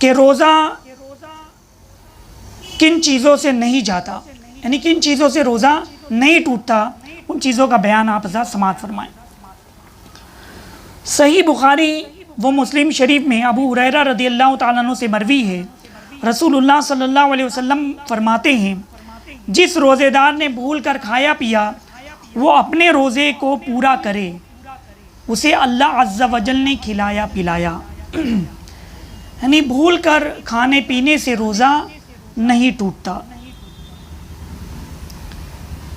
कि रोज़ा किन चीज़ों से नहीं जाता, यानी किन चीज़ों से रोज़ा नहीं टूटता, उन चीज़ों का बयान आप हज़रात समाअत फरमाएं। सही बुखारी व मुस्लिम शरीफ में अबू हुरैरा रज़ियल्लाहु ताला अन्हु से मरवी है, रसूलुल्लाह सल्लल्लाहु अलैहि वसल्लम फरमाते हैं, जिस रोज़ेदार ने भूल कर खाया पिया वो अपने रोज़े को पूरा करे, उसे अल्लाह अज़्ज़ा वजल ने खिलाया पिलाया। यानी भूल कर खाने पीने से रोज़ा नहीं टूटता।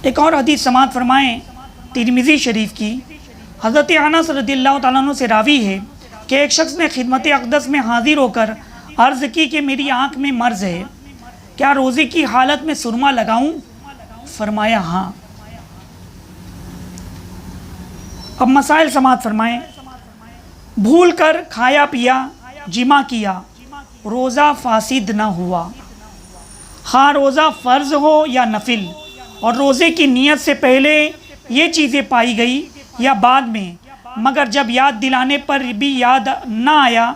एक और हदीस समाअत फरमाएं तिरमिज़ी शरीफ की, हज़रत अनस रज़ियल्लाहु ताला अन्हु से रावी है कि एक शख्स ने खिदमत अक़दस में हाजिर होकर अर्ज़ की कि मेरी आँख में मर्ज़ है, क्या रोज़े की हालत में सुरमा लगाऊं? फरमाया हाँ। अब मसाइल समाअत फरमाएं। भूल कर खाया पिया, जिमा किया, रोज़ा फासिद न हुआ, हाँ रोज़ा फ़र्ज़ हो या नफिल, और रोज़े की नीयत से पहले ये चीज़ें पाई गई या बाद में, मगर जब याद दिलाने पर भी याद ना आया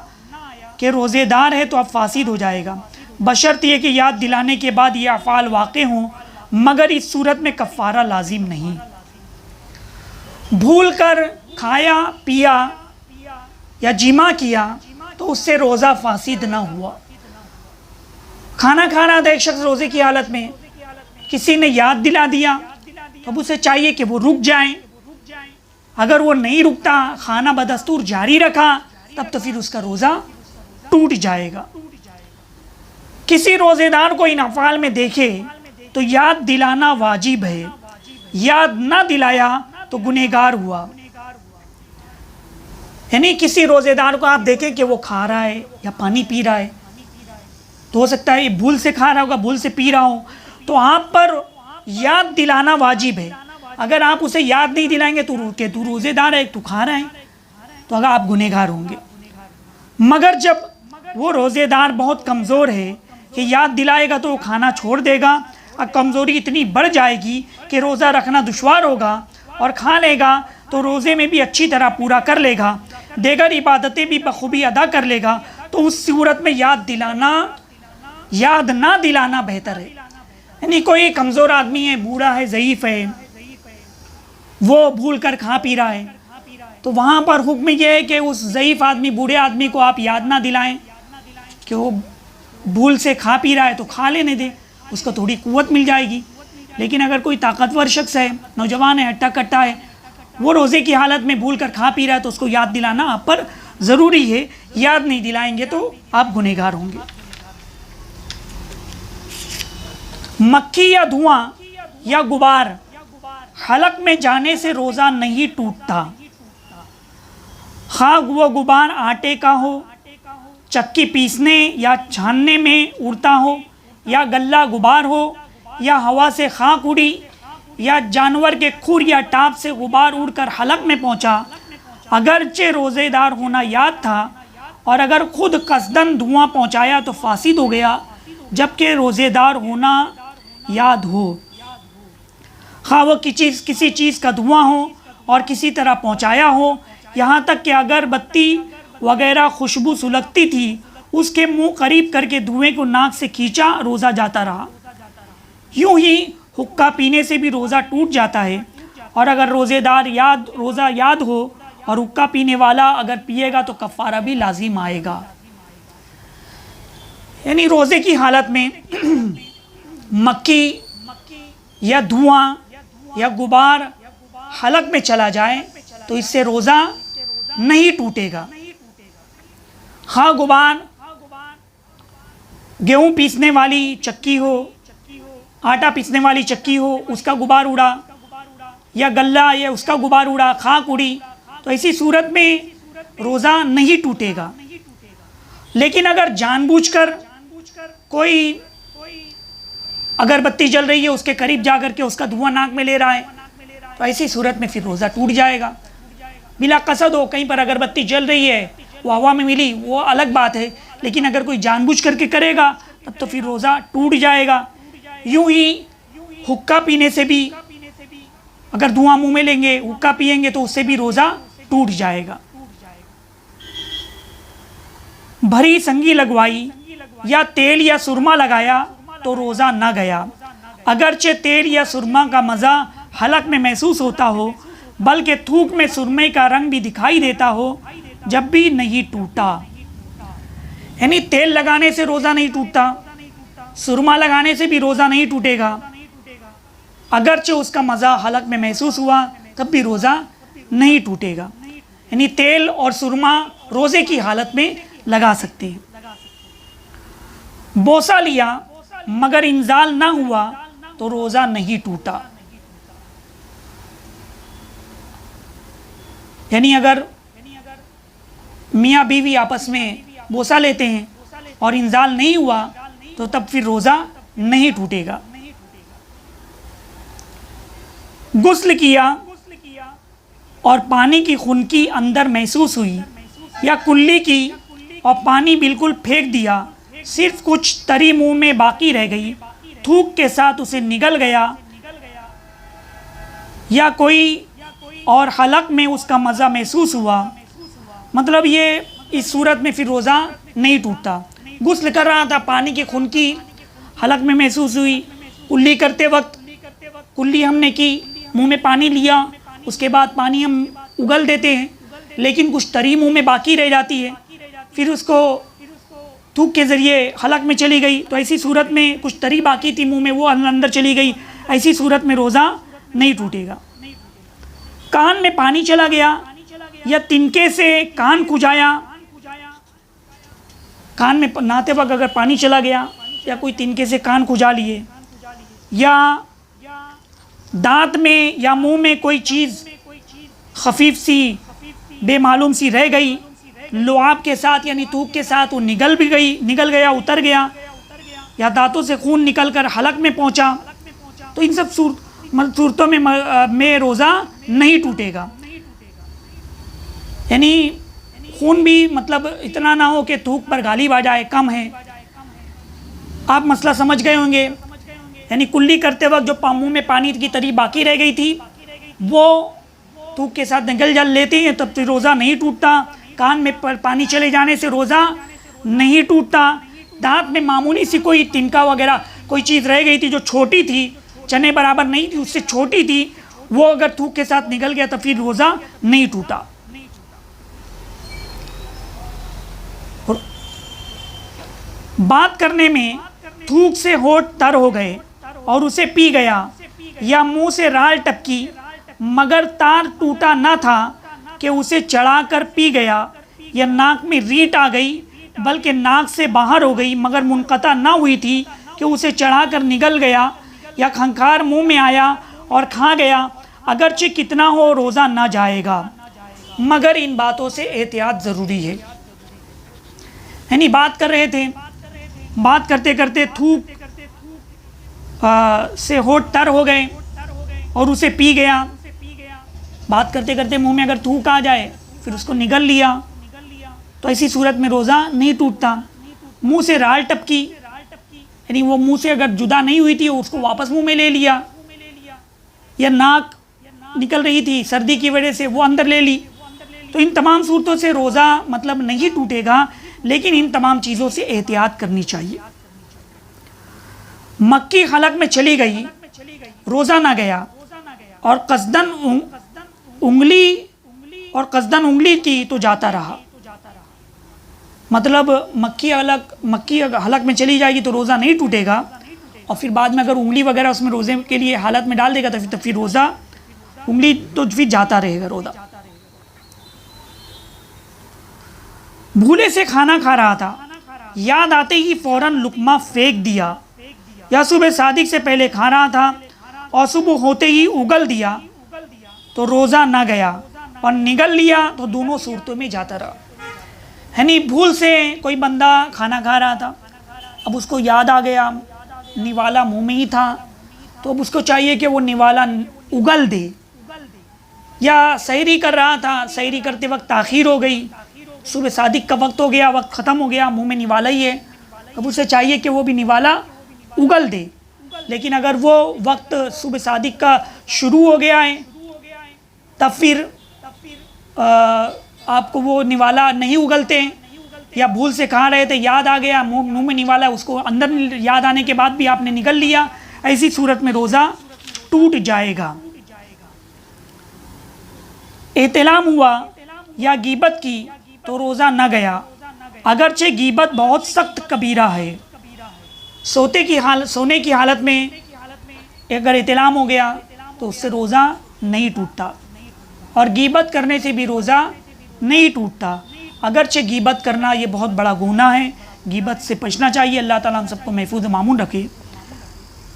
कि रोज़ेदार है तो अब फासिद हो जाएगा, बशर्त ये कि याद दिलाने के बाद ये अफ़ाल वाक़े हों, मगर इस सूरत में कफ़ारा लाजिम नहीं। भूल कर खाया पिया या जिमा किया तो उससे रोज़ा फासिद ना हुआ। खाना खा रहा था एक शख्स रोज़े की हालत में, किसी ने याद दिला दिया तो अब उसे चाहिए कि वो रुक जाए। अगर वो नहीं रुकता, खाना बदस्तूर जारी रखा, तब तो फिर उसका रोज़ा टूट जाएगा। किसी रोज़ेदार को इन अफ़ाल में देखे तो याद दिलाना वाजिब है, याद ना दिलाया तो गुनहगार हुआ। यानी किसी रोज़ेदार को आप देखें कि वो खा रहा है या पानी पी रहा है, तो हो सकता है भूल से खा रहा होगा, भूल से पी रहा हो, तो आप पर याद दिलाना वाजिब है। अगर आप उसे याद नहीं दिलाएंगे तो तू रोज़ेदार है, तू खा रहा है, तो अगर आप गुनहगार होंगे। मगर जब वो रोज़ेदार बहुत कमज़ोर है कि याद दिलाएगा तो वो खाना छोड़ देगा, और कमज़ोरी इतनी बढ़ जाएगी कि रोज़ा रखना दुश्वार होगा, और खा लेगा तो रोज़े में भी अच्छी तरह पूरा कर लेगा, देगर इबादतें भी बखूबी अदा कर लेगा, तो उस सूरत में याद ना दिलाना बेहतर है। यानी कोई कमज़ोर आदमी है, बूढ़ा है, ज़ईफ़ है, वो भूल कर खा पी रहा है, तो वहाँ पर हुक्म यह है कि उस ज़ईफ़ आदमी, बूढ़े आदमी को आप याद ना दिलाएं कि वो भूल से खा पी रहा है, तो खा लेने दें, उसको थोड़ी कुव्वत मिल जाएगी। लेकिन अगर कोई ताकतवर शख्स है, नौजवान है, हट्टा कट्टा है, वो रोज़े की हालत में भूल कर खा पी रहा है, तो उसको याद दिलाना आप पर ज़रूरी है। याद नहीं दिलाएंगे तो आप गुनहगार होंगे। मक्खी या धुआं या गुबार हलक में जाने से रोज़ा नहीं टूटता, हाँ वो गुबार आटे का हो, चक्की पीसने या छानने में उड़ता हो, या गल्ला गुबार हो, या हवा से खाक उड़ी, या जानवर के खुर या टाप से गुबार उड़कर हलक में पहुंचा, अगरचे रोज़ेदार होना याद था और अगर खुद कसदन धुआं पहुंचाया तो फासिद हो गया, जबकि रोज़ेदार होना याद हो। हाँ वो किसी चीज़ का धुआं हो और किसी तरह पहुंचाया हो, यहाँ तक कि अगर बत्ती वगैरह खुशबू सुलगती थी, उसके मुंह करीब करके धुएं को नाक से खींचा, रोज़ा जाता रहा। यूं ही हुक्का पीने से भी रोज़ा टूट जाता है, और अगर रोज़ा याद हो और हुक्का पीने वाला अगर पिएगा तो कफ़ारा भी लाजिम आएगा। यानी रोज़े की हालत में मक्खी या धुआं या गुबार हलक में चला जाए तो इससे रोज़ा नहीं टूटेगा। हाँ गुबार गेहूँ पीसने वाली चक्की हो, आटा पीसने वाली चक्की हो, उसका गुबार उड़ा, या गल्ला या उसका गुबार उड़ा, खाक उड़ी, तो ऐसी सूरत में रोज़ा नहीं टूटेगा। लेकिन अगर जानबूझकर कोई अगरबत्ती जल रही है, उसके करीब जाकर के उसका धुआं नाक में ले रहा है, तो ऐसी सूरत में फिर रोज़ा टूट जाएगा। बिला कसद हो, कहीं पर अगरबत्ती जल रही है, वो हवा में मिली, वो अलग बात है, लेकिन अगर कोई जानबूझ करके करेगा तब तो फिर रोज़ा टूट जाएगा। यूं ही हुक्का पीने से भी, अगर धुआं मुंह में लेंगे, हुक्का पिएंगे, तो उससे भी रोज़ा टूट जाएगा। भरी संगी लगवाई या तेल या सुरमा लगाया तो रोज़ा न गया, अगरचे तेल या सुरमा का मज़ा हलक में महसूस होता हो, बल्कि थूक में सुरमे का रंग भी दिखाई देता हो, जब भी नहीं टूटा। यानी तेल लगाने से रोज़ा नहीं टूटता, सुरमा लगाने से भी रोज़ा नहीं टूटेगा, अगरचे उसका मज़ा हलक में महसूस हुआ तब भी रोज़ा नहीं टूटेगा। यानी तेल और सुरमा रोज़े की हालत में लगा सकते हैं। बोसा लिया मगर इंजाल ना हुआ तो रोज़ा नहीं टूटा। यानी अगर मियाँ बीवी आपस में बोसा लेते हैं और इंजाल नहीं हुआ तो तब फिर रोज़ा नहीं टूटेगा। गुस्ल किया और पानी की खुनकी अंदर महसूस हुई या कुल्ली की और पानी बिल्कुल फेंक दिया, सिर्फ कुछ तरी मुंह में बाकी रह गई, थूक के साथ उसे निगल गया या कोई और हलक में उसका मज़ा महसूस हुआ, मतलब ये इस सूरत में फिर रोज़ा नहीं टूटता। गुस्ल कर रहा था, पानी की खुनकी हलक में महसूस हुई, कुल्ली करते वक्त कुल्ली हमने की, मुंह में पानी लिया, उसके बाद पानी हम उगल देते हैं, लेकिन कुछ तरी मुंह में बाकी रह जाती है, फिर उसको थूक के ज़रिए हलक में चली गई, तो ऐसी सूरत में कुछ तरी बाकी थी मुंह में, वो अंदर चली गई, ऐसी सूरत में रोज़ा नहीं टूटेगा। कान में पानी चला गया या तिनके से कान खुजाया, कान में नहाते वक्त अगर पानी चला गया या कोई तिनके से कान खुजा लिए, या दांत में या मुंह में कोई चीज़ खफीफ सी बेमालूम सी रह गई, लुआब के साथ यानी थूक के साथ वो निगल गया, उतर गया, या दांतों से खून निकल कर हलक में पहुंचा, तो इन सब सूरतों में रोज़ा नहीं टूटेगा। यानी खून भी मतलब इतना ना हो कि थूक पर गालिब आ जाए, कम है। आप मसला समझ गए होंगे। यानी कुल्ली करते वक्त जो मुंह में पानी की तरी बाकी रह गई थी वो थूक के साथ निगल जल लेते हैं, तब तो रोज़ा नहीं टूटता। कान में पानी चले जाने से रोज़ा नहीं टूटता। दांत में मामूली सी कोई तिनका वगैरह कोई चीज़ रह गई थी जो छोटी थी, चने बराबर नहीं थी, उससे छोटी थी, वो अगर थूक के साथ निकल गया तो फिर रोज़ा नहीं टूटा। बात करने में थूक से होठ तर हो गए और उसे पी गया, या मुंह से राल टपकी मगर तार टूटा न था कि उसे चढ़ाकर पी गया, या नाक में रीट आ गई बल्कि नाक से बाहर हो गई मगर मुनक़ता ना हुई थी कि उसे चढ़ाकर निगल गया, या खंखार मुंह में आया और खा गया, अगरचे कितना हो रोज़ा ना जाएगा, मगर इन बातों से एहतियात ज़रूरी है। यानी बात कर रहे थे, बात करते करते थूक से होठ तर हो गए और उसे पी गया। बात करते करते मुंह में अगर थूक आ जाए फिर उसको निगल लिया तो ऐसी सूरत में रोज़ा नहीं टूटता। मुंह से राल टपकी, यानी वो मुंह से अगर जुदा नहीं हुई थी उसको वापस मुंह में ले लिया, या नाक निकल रही थी सर्दी की वजह से वो अंदर ले ली, तो इन तमाम सूरतों से रोज़ा मतलब नहीं टूटेगा, लेकिन इन तमाम चीज़ों से एहतियात करनी चाहिए। मक्खी हलक में चली गई, रोज़ा ना गया, और कस्दन उंगली की तो जाता रहा। मतलब मक्खी हलक में चली जाएगी तो रोज़ा नहीं टूटेगा, और फिर बाद में अगर उंगली वगैरह उसमें रोज़े के लिए हालत में डाल देगा तो फिर रोज़ा उंगली तो फिर जाता रहेगा रोज़ा। भूले से खाना खा रहा था, याद आते ही फौरन लुकमा फेंक दिया, या सुबह सादिक से पहले खा रहा था और सुबह होते ही उगल दिया तो रोज़ा ना गया, और निगल लिया तो दोनों सूरतों में जाता रहा। यानी भूल से कोई बंदा खाना खा रहा था, अब उसको याद आ गया निवाला मुंह में ही था, तो अब उसको चाहिए कि वो निवाला उगल दे, या सहरी कर रहा था, सहरी करते वक्त ताख़ीर हो गई, सुबह सादिक का वक्त हो गया, वक्त ख़त्म हो गया, मुंह में निवाला ही है, अब उसे चाहिए कि वो भी निवाला उगल दे। लेकिन अगर वो वक्त सुबह सादिक का शुरू हो गया है तब फिर आपको वो निवाला नहीं उगलते हैं, या भूल से खा रहे थे, याद आ गया, मुंह में निवाला, उसको अंदर याद आने के बाद भी आपने निगल लिया, ऐसी सूरत में रोज़ा टूट जाएगा। एहतिलाम हुआ या गीबत की तो रोज़ा न गया, अगरचे गीबत बहुत सख्त कबीरा है। सोने की हालत में अगर एहतिलाम हो गया तो उससे रोज़ा नहीं टूटता, और गीबत करने से भी रोज़ा नहीं टूटता। अगरचे गीबत करना ये बहुत बड़ा गुनाह है, गीबत से बचना चाहिए। अल्लाह ताला हम सबको महफूज मामून रखे।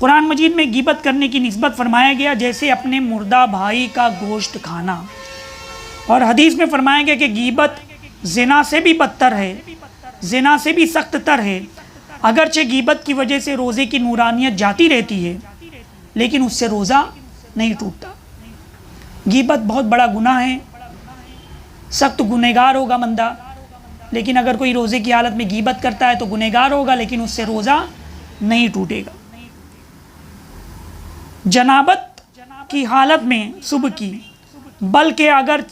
कुरान मजीद में गीबत करने की निस्बत फरमाया गया जैसे अपने मुर्दा भाई का गोश्त खाना, और हदीस में फरमाया गया कि गीबत ज़िना से भी बदतर है, ज़िना से भी सख्त तर है। अगरचे गीबत की वजह से रोज़े की नूरानियत जाती रहती है, लेकिन उससे रोज़ा नहीं टूटता। गीबत बहुत बड़ा गुनाह है, सख्त गुनहगार होगा बंदा। लेकिन अगर कोई रोज़े की हालत में गीबत करता है तो गुनहगार होगा, लेकिन उससे रोज़ा नहीं टूटेगा। जनाबत की हालत में सुबह की, बल्कि अगर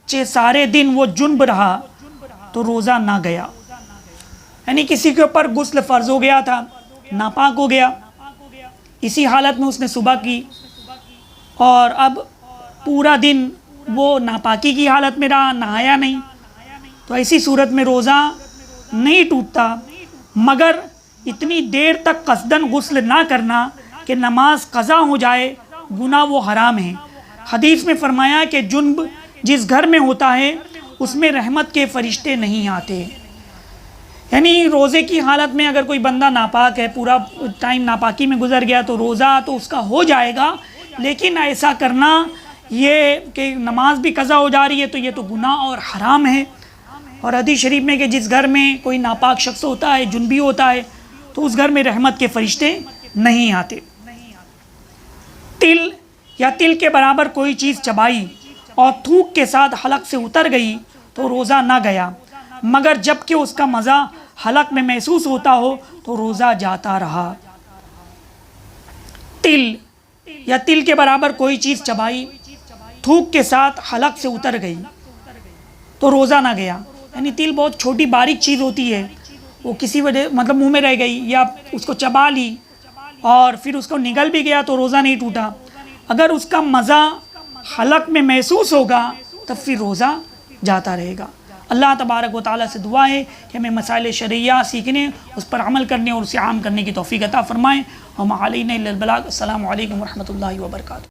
सारे दिन वो जुन्ब रहा तो रोज़ा ना गया। यानी किसी के ऊपर गुस्ल फ़र्ज हो गया था, नापाक हो गया, इसी हालत में उसने सुबह की और अब पूरा दिन वो नापाकी की हालत में रहा, नहाया नहीं, तो ऐसी सूरत में रोज़ा नहीं टूटता, मगर इतनी देर तक कसदन गुस्ल ना करना कि नमाज क़ज़ा हो जाए, गुनाह वो हराम है। हदीस में फरमाया कि जुन्ब जिस घर में होता है उसमें रहमत के फरिश्ते नहीं आते। यानी रोज़े की हालत में अगर कोई बंदा नापाक है, पूरा टाइम नापाकी में गुजर गया, तो रोज़ा तो उसका हो जाएगा, लेकिन ऐसा करना ये कि नमाज भी क़ज़ा हो जा रही है तो ये तो गुनाह और हराम है। और हदीस शरीफ में कि जिस घर में कोई नापाक शख्स होता है, जुनबी होता है, तो उस घर में रहमत के फरिश्ते नहीं आते। तिल या तिल के बराबर कोई चीज़ चबाई और थूक के साथ हलक से उतर गई तो रोज़ा ना गया, मगर जबकि उसका मज़ा हलक में महसूस होता हो तो रोज़ा जाता रहा। तिल या तिल के बराबर कोई चीज़ चबाई, थूक के साथ हलक से उतर गई तो रोज़ा ना गया। यानी तिल बहुत छोटी बारीक चीज़ होती है, वो किसी वजह मतलब मुंह में रह गई या उसको चबा ली और फिर उसको निगल भी गया तो रोज़ा नहीं टूटा। अगर उसका मज़ा हलक में महसूस होगा तब फिर रोज़ा जाता रहेगा। अल्लाह तबारक व तआला से दुआ है कि हमें मसाइल शरिया सीखने, उस पर अमल करने और उसे आम करने की तौफीक अता फ़रमाएँ। हम अलैना इल्लल बलाग। अस्सलामु अलैकुम व रहमतुल्लाहि व बरकातुहू।